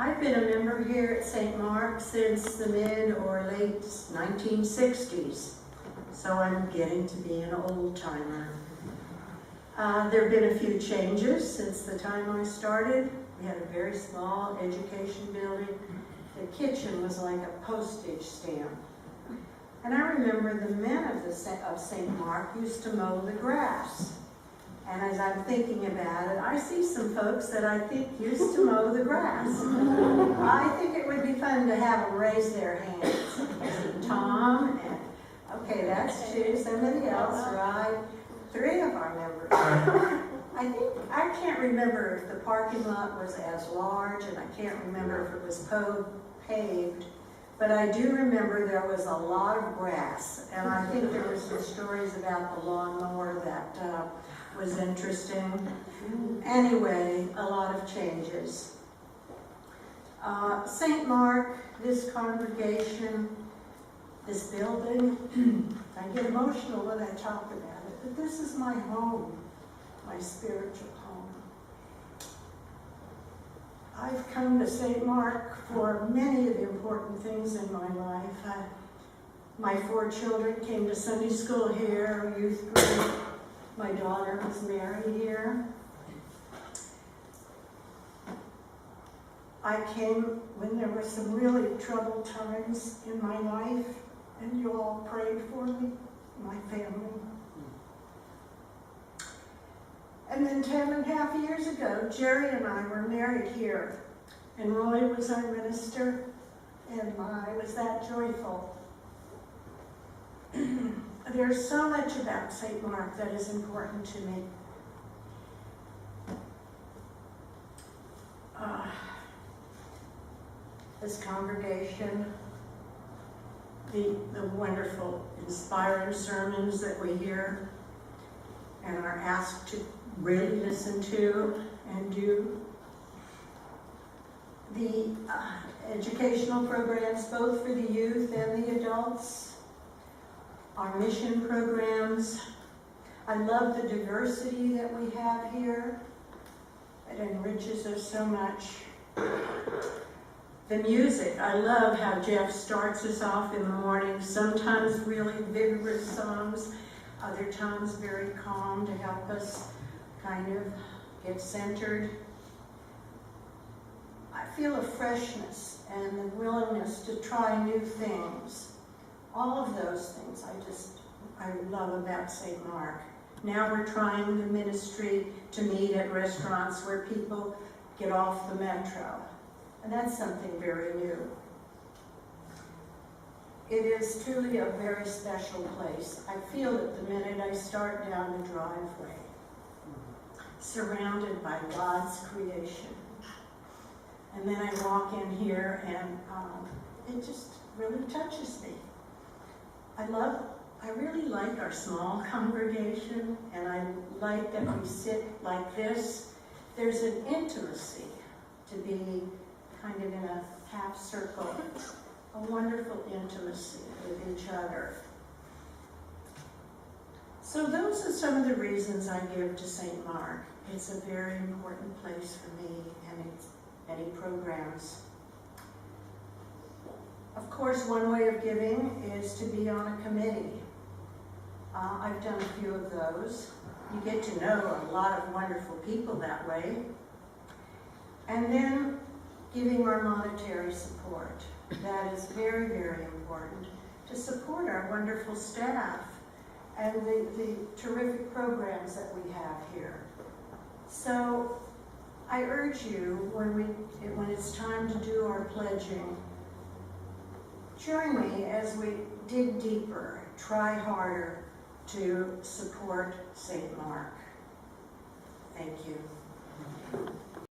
I've been a member here at St. Mark since the mid or late 1960s, so I'm getting to be an old timer. There have been a few changes since the time I started. We had a very small education building. The kitchen was like a postage stamp. And I remember the men of St. Mark used to mow the grass. And as I'm thinking about it, I see some folks that I think used to mow the grass. I think it would be fun to have them raise their hands. Tom, and okay, that's two. Somebody else, right? 3 of our members. I can't remember if the parking lot was as large, and I can't remember if it was paved, but I do remember there was a lot of grass, and I think there were some stories about the lawnmower that was interesting. Anyway, a lot of changes. St. Mark, this congregation, this building, I get emotional when I talk about it, but this is my home, my spiritual home. I've come to St. Mark for many of the important things in my life. My 4 children came to Sunday school here, youth group. My daughter was married here. I came when there were some really troubled times in my life, and you all prayed for me, my family. And then 10.5 years ago, Jerry and I were married here, and Roy was our minister, and I was that joyful. There's so much about St. Mark that is important to me. This congregation, the wonderful, inspiring sermons that we hear and are asked to really listen to and do. The educational programs, both for the youth and the adults. Our mission programs. I love the diversity that we have here. It enriches us so much. The music, I love how Jeff starts us off in the morning, sometimes really vigorous songs, other times very calm to help us kind of get centered. I feel a freshness and the willingness to try new things. All of those things I love about St. Mark. Now we're trying the ministry to meet at restaurants where people get off the metro. And that's something very new. It is truly a very special place. I feel it the minute I start down the driveway, surrounded by God's creation. And then I walk in here and it just really touches me. I really like our small congregation, and I like that we sit like this. There's an intimacy to be kind of in a half circle, a wonderful intimacy with each other. So those are some of the reasons I give to St. Mark. It's a very important place for me and its many programs. Of course, one way of giving is to be on a committee. I've done a few of those. You get to know a lot of wonderful people that way. And then giving our monetary support. That is very, very important to support our wonderful staff and the terrific programs that we have here. So I urge you, when it's time to do our pledging, join me as we dig deeper, try harder to support St. Mark. Thank you.